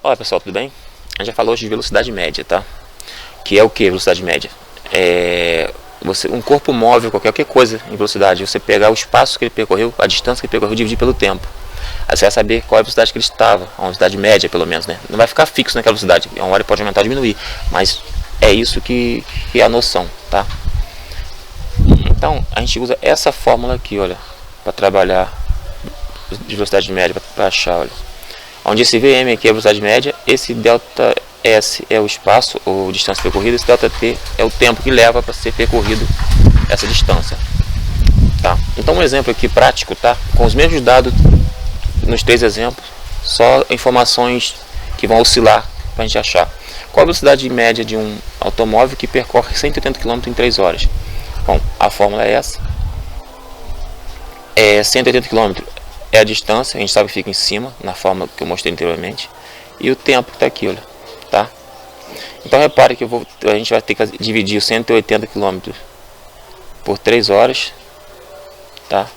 Olá pessoal, tudo bem? A gente já falou hoje de velocidade média, tá? Que é o que velocidade média? Um corpo móvel, qualquer coisa em velocidade, você pegar o espaço que ele percorreu, a distância que ele percorreu, dividir pelo tempo. Aí você vai saber qual é a velocidade que ele estava, a velocidade média pelo menos, né? Não vai ficar fixo naquela velocidade, uma hora ele pode aumentar ou diminuir, mas é isso que é a noção, tá? Então a gente usa essa fórmula aqui, olha, para trabalhar de velocidade média, para achar, olha. Onde esse Vm aqui é a velocidade média, esse delta S é o espaço ou distância percorrida, esse delta T é o tempo que leva para ser percorrido essa distância. Tá? Então um exemplo aqui prático, tá? Com os mesmos dados nos três exemplos, só informações que vão oscilar para a gente achar. Qual a velocidade média de um automóvel que percorre 180 km em 3 horas? Bom, a fórmula é essa. 180 km é a distância, a gente sabe que fica em cima, na fórmula que eu mostrei anteriormente. E o tempo que está aqui, olha, tá? Então repare que a gente vai ter que dividir 180 km por 3 horas, tá?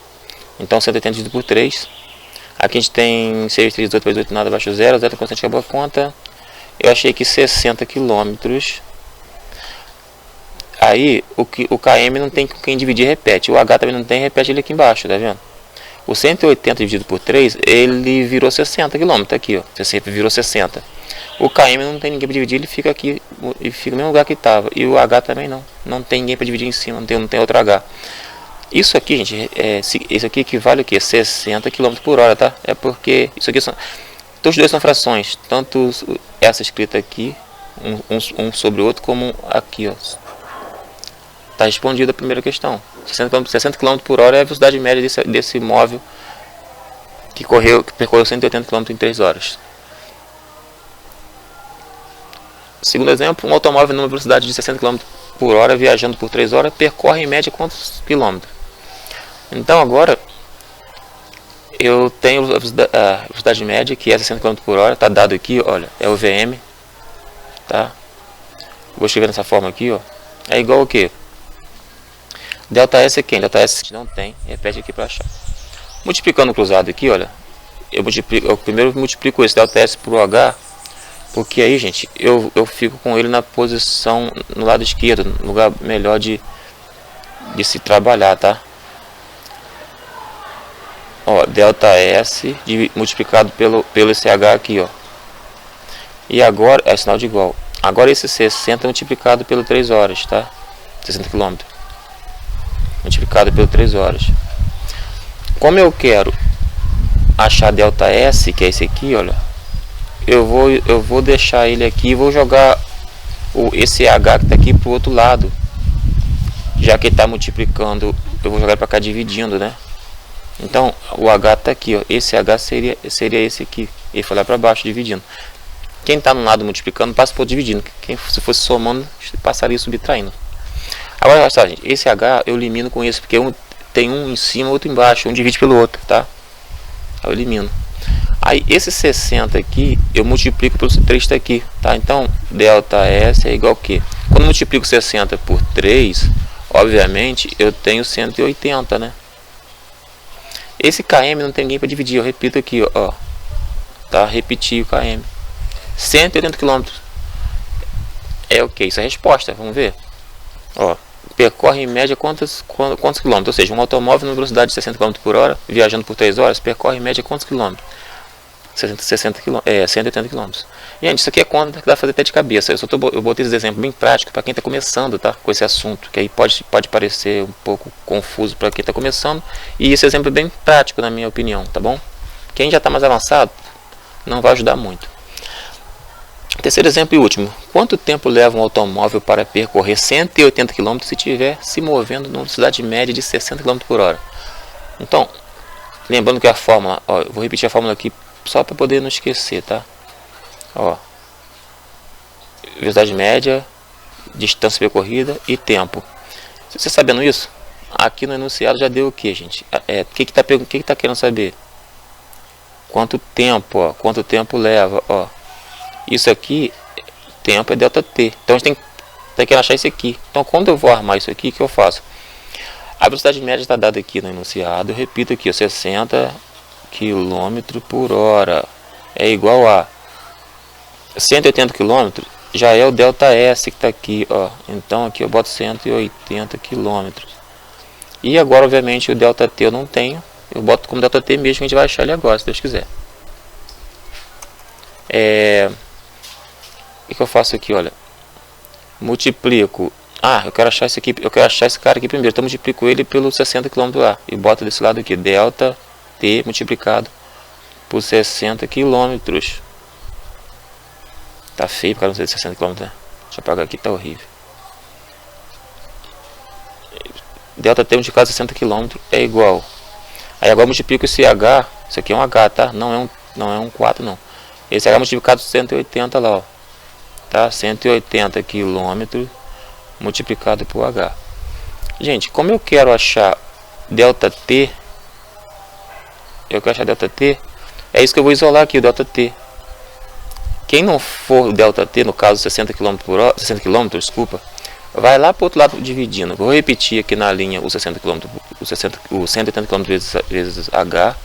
Então 180 dividido por 3. Aqui a gente tem 6 vezes 8 vezes 8, nada abaixo de 0, 0 constante, acabou a conta. Eu achei que 60 km. Aí o km não tem com quem dividir, repete. O H também não tem, repete ele aqui embaixo, tá vendo? O 180 dividido por 3, ele virou 60 km, tá aqui, ó. Virou 60. O km não tem ninguém para dividir, ele fica aqui, e fica no mesmo lugar que estava. E o H também não. Não tem ninguém para dividir em cima, não tem outro H. Isso aqui, gente, isso aqui equivale a quê? 60 km por hora, tá? É porque isso aqui são... Todos os dois são frações. Tanto essa escrita aqui, um sobre o outro, como aqui, ó. Tá respondida a primeira questão. 60 km por hora é a velocidade média desse móvel que percorreu 180 km em 3 horas. Segundo exemplo, um automóvel numa velocidade de 60 km por hora, viajando por 3 horas, percorre em média quantos quilômetros? Então agora, eu tenho a velocidade média, que é 60 km por hora, está dado aqui, olha, é o Vm, tá? Vou escrever dessa forma aqui, ó. É igual o quê? Delta S é quem? Delta S não tem, repete aqui para achar. Multiplicando o cruzado aqui, olha, eu primeiro multiplico esse delta S por H, porque aí, gente, eu fico com ele na posição, no lado esquerdo, no lugar melhor de se trabalhar, tá? Ó, delta S multiplicado pelo esse H aqui, ó. E agora, é sinal de igual. Agora esse 60 multiplicado pelo 3 horas, tá? 60 km. Multiplicado pelo 3 horas. Como eu quero achar delta S, que é esse aqui, olha, eu vou deixar ele aqui e vou jogar esse H que está aqui para o outro lado. Já que ele está multiplicando, eu vou jogar para cá dividindo, né? Então o H está aqui, ó. Esse H seria esse aqui. Ele foi lá para baixo dividindo. Quem está no lado multiplicando passa por dividindo. Quem se fosse somando passaria subtraindo. Agora, olha só, gente, esse H eu elimino com esse, porque tem um em cima, outro embaixo, um divide pelo outro, tá? Eu elimino. Aí esse 60 aqui, eu multiplico pelo 3 está aqui, tá? Então, delta S é igual a quê? Quando eu multiplico 60 por 3, obviamente, eu tenho 180, né? Esse km não tem ninguém para dividir, eu repito aqui, ó. Tá? Repetir o km. 180 km. É o que? Isso é a resposta, vamos ver. Ó, percorre em média quantos quilômetros? Ou seja, um automóvel numa velocidade de 60 km por hora, viajando por 3 horas, percorre em média quantos quilômetros? 180 km. Gente, isso aqui é conta que dá pra fazer até de cabeça. Eu botei esse exemplo bem prático para quem está começando, tá? Com esse assunto, que aí pode parecer um pouco confuso para quem está começando. E esse exemplo é bem prático, na minha opinião, tá bom? Quem já está mais avançado, não vai ajudar muito. Terceiro exemplo e último. Quanto tempo leva um automóvel para percorrer 180 km se estiver se movendo numa velocidade média de 60 km por hora? Então, lembrando que a fórmula, ó, eu vou repetir a fórmula aqui só para poder não esquecer, tá? Ó, velocidade média, distância percorrida e tempo. Você sabendo isso, aqui no enunciado já deu o que, gente? O que tá querendo saber? Quanto tempo, ó? Quanto tempo leva, ó? Isso aqui, tempo é delta T. Então a gente tem que achar isso aqui. Então quando eu vou armar isso aqui, o que eu faço? A velocidade média está dada aqui no enunciado. Eu repito aqui, ó, 60 km por hora é igual a 180 km já é o delta S que está aqui, ó. Então aqui eu boto 180 km. E agora, obviamente, o delta T eu não tenho. Eu boto como delta T mesmo, que a gente vai achar ele agora, se Deus quiser. O que eu faço aqui, olha? Multiplico. Eu quero achar esse aqui, eu quero achar esse cara aqui primeiro. Então multiplico ele pelo 60 km lá e boto desse lado aqui, delta T multiplicado por 60 km. Tá feio por causa de 60 km, né? Deixa eu apagar aqui, tá horrível. Delta T multiplicado por 60 km é igual. Aí agora multiplico esse H, isso aqui é um H, tá? Não é um 4 não. Esse H multiplicado por 180 lá, ó. Tá? 180 km multiplicado por H. Gente, como eu quero achar delta T, é isso que eu vou isolar aqui, o delta T. Quem não for o delta T, no caso 60 km por hora, 60 km, desculpa, vai lá para o outro lado dividindo. Vou repetir aqui na linha o 60 km, o 180 km vezes H.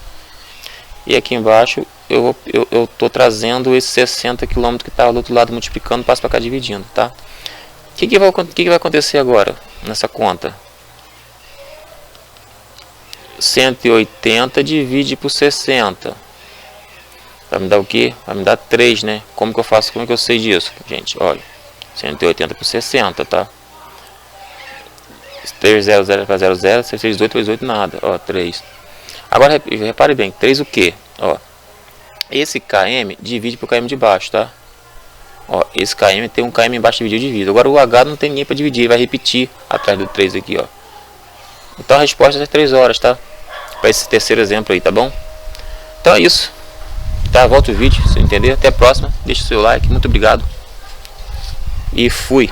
E aqui embaixo eu estou trazendo esse 60 km que está do outro lado multiplicando, passo para cá dividindo, tá? O que vai acontecer agora nessa conta? 180 divide por 60. Vai me dar o que? Vai me dar 3, né? Como que eu faço? Como é que eu sei disso? Gente, olha. 180 por 60, tá? 3, 0, 0 para 0, 0. 6, 18 para 18, nada. Ó, 3. Agora, repare bem. 3 o que? Ó. Esse km divide por km de baixo, tá? Ó, esse km tem um km embaixo dividido, divide. Agora o H não tem ninguém para dividir. Ele vai repetir atrás do 3 aqui, ó. Então a resposta é 3 horas, tá? Para esse terceiro exemplo aí, tá bom? Então é isso. Tá, volta o vídeo, se entender. Até a próxima. Deixa o seu like. Muito obrigado. E fui.